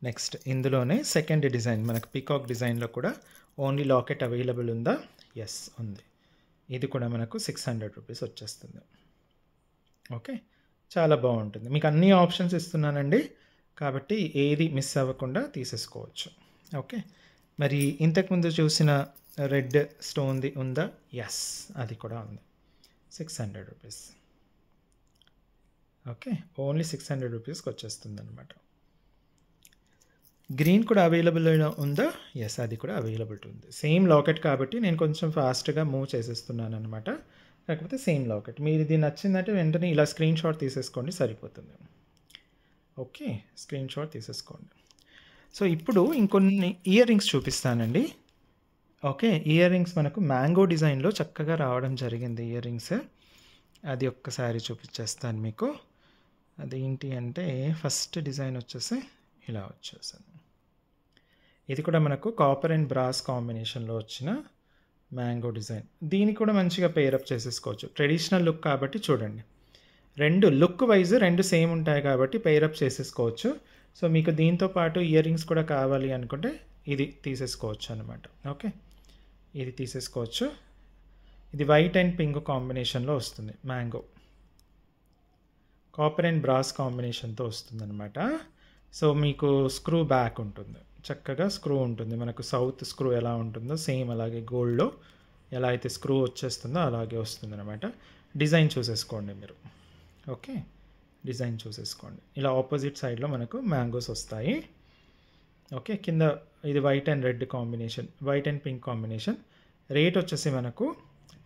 నెక్స్ట్ ఇందులోనే సెకండ్ డిజైన్ మనకు పీకాక్ డిజైన్లో కూడా ఓన్లీ లాకెట్ అవైలబుల్ ఉందా? ఎస్ ఉంది. ఇది కూడా మనకు 600 రూపీస్ వచ్చేస్తుంది. ఓకే. చాలా బాగుంటుంది. మీకు అన్ని ఆప్షన్స్ ఇస్తున్నానండి కాబట్టి ఏది మిస్ అవ్వకుండా తీసేసుకోవచ్చు. ఓకే. మరి ఇంతకుముందు చూసిన రెడ్ స్టోన్ది ఉందా? ఎస్ అది కూడా ఉంది. 600 రూపీస్. ఓకే. ఓన్లీ 600 రూపీస్కి వచ్చేస్తుంది అనమాట. గ్రీన్ కూడా అవైలబుల్ ఉందా? ఎస్ అది కూడా అవైలబుల్ ఉంది. సేమ్ లాకెట్ కాబట్టి నేను కొంచెం ఫాస్ట్గా మూవ్ చేసేస్తున్నాను అనమాట. కాకపోతే సేమ్ లాకెట్. మీరు ఇది నచ్చిందంటే వెంటనే ఇలా స్క్రీన్ షాట్ తీసేసుకోండి సరిపోతుంది. ఓకే. స్క్రీన్ షాట్ తీసేసుకోండి. సో ఇప్పుడు ఇంకొన్ని ఇయర్ రింగ్స్ చూపిస్తానండి. ఓకే. ఇయర్ రింగ్స్ మనకు మ్యాంగో డిజైన్లో చక్కగా రావడం జరిగింది ఇయర్ రింగ్స్. అది ఒక్కసారి చూపించేస్తాను మీకు. అదేంటి అంటే ఫస్ట్ డిజైన్ వచ్చేసి ఇలా వచ్చేసింది. ఇది కూడా మనకు కాపర్ అండ్ బ్రాస్ కాంబినేషన్లో వచ్చిన మ్యాంగో డిజైన్. దీన్ని కూడా మంచిగా పేరప్ చేసేసుకోవచ్చు. ట్రెడిషనల్ లుక్ కాబట్టి చూడండి రెండు లుక్ వైజ్ రెండు సేమ్ ఉంటాయి కాబట్టి పేరప్ చేసేసుకోవచ్చు. సో మీకు దీంతో పాటు ఇయర్ రింగ్స్ కూడా కావాలి అనుకుంటే ఇది తీసేసుకోవచ్చు అనమాట. ఓకే. ఇది తీసేసుకోవచ్చు. ఇది వైట్ అండ్ పింక్ కాంబినేషన్లో వస్తుంది. మ్యాంగో కాపర్ అండ్ బ్రాస్ కాంబినేషన్తో వస్తుంది అనమాట. సో మీకు స్క్రూ బ్యాక్ ఉంటుంది. చక్కగా స్క్రూ ఉంటుంది. మనకు సౌత్ స్క్రూ ఎలా ఉంటుందో సేమ్ అలాగే గోల్డ్లో ఎలా అయితే స్క్రూ వచ్చేస్తుందో అలాగే వస్తుంది అనమాట. డిజైన్ చూసేసుకోండి మీరు. ఓకే. డిజైన్ చూసేసుకోండి. ఇలా ఆపోజిట్ సైడ్లో మనకు మ్యాంగోస్ వస్తాయి. ఓకే. కింద ఇది white and red combination, white and pink combination. Rate వచ్చేసి మనకు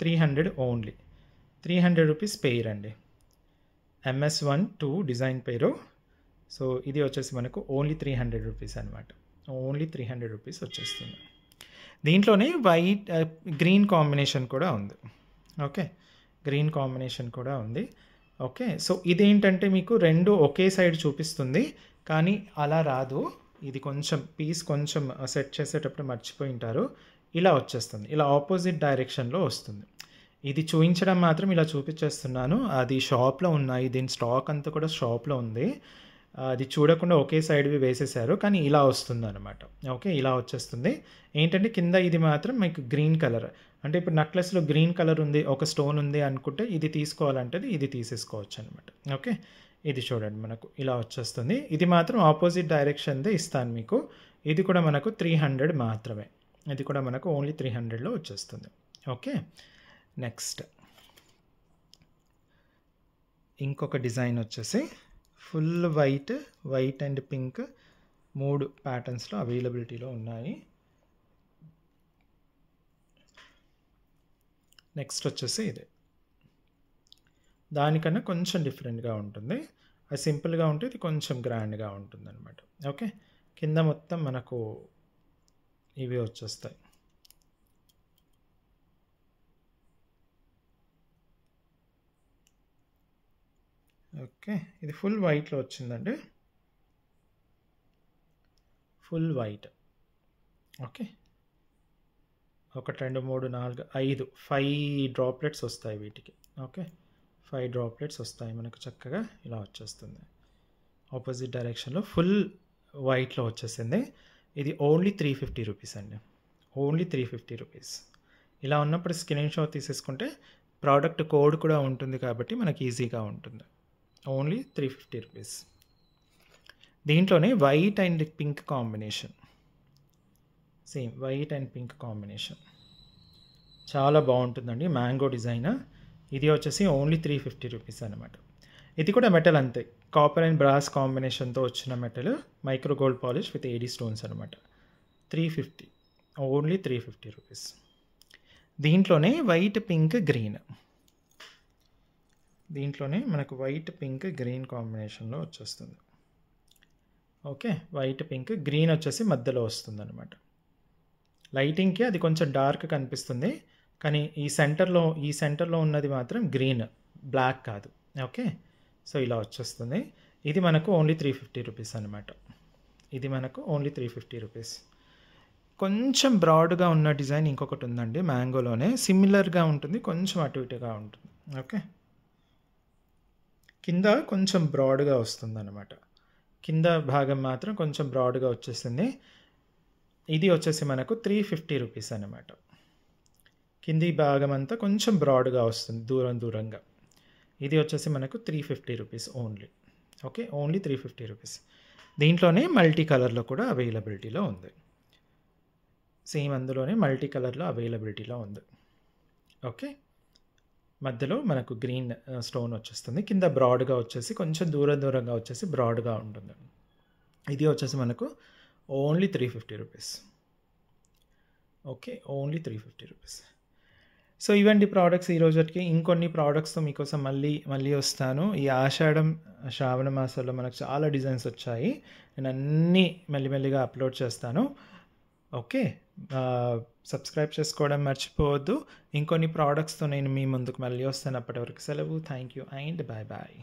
300 ఓన్లీ. 300 రూపీస్ పెయిర్ అండి. MS12 డిజైన్ పేరు. సో ఇది వచ్చేసి మనకు ఓన్లీ 300 రూపీస్ అనమాట. ఓన్లీ 300 రూపీస్ వచ్చేస్తుంది. దీంట్లోనే వైట్ గ్రీన్ కాంబినేషన్ కూడా ఉంది. ఓకే, గ్రీన్ కాంబినేషన్ కూడా ఉంది. ఓకే, సో ఇదేంటంటే మీకు 2 ఒకే సైడ్ చూపిస్తుంది, కానీ అలా రాదు. ఇది కొంచెం పీస్ కొంచెం సెట్ చేసేటప్పుడు మర్చిపోయి ఉంటారు. ఇలా వచ్చేస్తుంది, ఇలా ఆపోజిట్ డైరెక్షన్లో వస్తుంది. ఇది చూపించడం మాత్రం ఇలా చూపించేస్తున్నాను. అది షాప్లో ఉన్నాయి, దీని స్టాక్ అంతా కూడా షాప్లో ఉంది. అది చూడకుండా ఒకే సైడ్వి వేసేసారు, కానీ ఇలా వస్తుంది అనమాట. ఓకే, ఇలా వచ్చేస్తుంది. ఏంటంటే కింద ఇది మాత్రం మీకు గ్రీన్ కలర్, అంటే ఇప్పుడు నెక్లెస్లో గ్రీన్ కలర్ ఉంది, ఒక స్టోన్ ఉంది అనుకుంటే ఇది తీసుకోవాలంటే ఇది తీసేసుకోవచ్చు అనమాట. ఓకే, ఇది చూడండి మనకు ఇలా వచ్చేస్తుంది. ఇది మాత్రం ఆపోజిట్ డైరెక్షన్దే ఇస్తాను మీకు. ఇది కూడా మనకు 300 మాత్రమే. ఇది కూడా మనకు ఓన్లీ 300లో వచ్చేస్తుంది. ఓకే, నెక్స్ట్ ఇంకొక డిజైన్ వచ్చేసి ఫుల్ వైట్ అండ్ పింక్ 3 ప్యాటర్న్స్లో అవైలబిలిటీలో ఉన్నాయి. నెక్స్ట్ వచ్చేసి ఇది దానికన్నా కొంచెం డిఫరెంట్గా ఉంటుంది. అది సింపుల్గా ఉంటే ఇది కొంచెం గ్రాండ్గా ఉంటుంది అనమాట. ఓకే, కింద మొత్తం మనకు ఇవి వచ్చేస్తాయి. ఓకే, ఇది ఫుల్ వైట్లో వచ్చిందండి, ఫుల్ వైట్. ఓకే, 1 2 3 4 5 డ్రాప్లెట్స్ వస్తాయి వీటికి. ఓకే, 5 డ్రాప్లెట్స్ వస్తాయి మనకు చక్కగా ఇలా వచ్చేస్తుంది. ఆపోజిట్ డైరెక్షన్లో ఫుల్ వైట్లో వచ్చేసింది. ఇది ఓన్లీ 350 రూపీస్ అండి, ఓన్లీ 350 రూపీస్. ఇలా ఉన్నప్పుడు స్క్రీన్ షాట్ తీసేసుకుంటే ప్రోడక్ట్ కోడ్ కూడా ఉంటుంది కాబట్టి మనకి ఈజీగా ఉంటుంది. Only 350 rupees. దీంట్లోనే white and pink combination, same white and pink combination చాలా బాగుంటుందండి. Mango design. ఇది వచ్చేసి ఓన్లీ 350 రూపీస్ అనమాట. ఇది కూడా మెటల్ అంతే, కాపర్ అండ్ బ్రాస్ కాంబినేషన్తో వచ్చిన metal, micro gold polish with 80 stones అనమాట. 350, ఓన్లీ 350 రూపీస్. దీంట్లోనే వైట్ పింక్ గ్రీన్, దీంట్లోనే మనకు వైట్ పింక్ గ్రీన్ కాంబినేషన్లో వచ్చేస్తుంది. ఓకే, వైట్ పింక్ గ్రీన్ వచ్చేసి మధ్యలో వస్తుంది అనమాట. లైటింగ్కి అది కొంచెం డార్క్ కనిపిస్తుంది, కానీ ఈ సెంటర్లో ఉన్నది మాత్రం గ్రీన్, బ్లాక్ కాదు. ఓకే, సో ఇలా వచ్చేస్తుంది. ఇది మనకు ఓన్లీ 350 రూపీస్ అనమాట. ఇది మనకు ఓన్లీ 350 రూపీస్. కొంచెం బ్రాడ్గా ఉన్న డిజైన్ ఇంకొకటి ఉందండి, మ్యాంగోలోనే సిమిలర్గా ఉంటుంది, కొంచెం అటు ఇటుగా ఉంటుంది. ఓకే, కింద కొంచెం బ్రాడ్గా వస్తుంది అనమాట. కింద భాగం మాత్రం కొంచెం బ్రాడ్గా వచ్చేసింది. ఇది వచ్చేసి మనకు 350 రూపీస్ అనమాట. కింది భాగం అంతా కొంచెం బ్రాడ్గా వస్తుంది, దూరంగా. ఇది వచ్చేసి మనకు 350 rupees only. Okay, only 350 rupees. దీంట్లోనే మల్టీ కలర్లో కూడా అవైలబిలిటీలో ఉంది. సేమ్ అందులోనే మల్టీ కలర్లో అవైలబిలిటీలో ఉంది. ఓకే, మధ్యలో మనకు గ్రీన్ స్టోన్ వచ్చేస్తుంది, కింద బ్రాడ్గా వచ్చేసి కొంచెం దూరంగా వచ్చేసి బ్రాడ్గా ఉంటుంది. ఇది వచ్చేసి మనకు only 350 rupees. Okay, only 350 rupees. So ఇవండి ప్రోడక్ట్స్ ఈ రోజుకి. ఇంకొన్ని ప్రోడక్ట్స్తో మీకోసం మళ్ళీ వస్తాను. ఈ ఆషాఢం శ్రావణ మాసాల్లో మనకు చాలా డిజైన్స్ వచ్చాయి, నేను అన్నీ మెల్లిమెల్లిగా అప్లోడ్ చేస్తాను. ఓకే, సబ్స్క్రైబ్ చేసుకోవడం మర్చిపోవద్దు. ఇంకొన్ని ప్రోడక్ట్స్తో నేను మీ ముందుకు మళ్ళీ వస్తాను. అప్పటి వరకు సెలవు. Thank you and bye.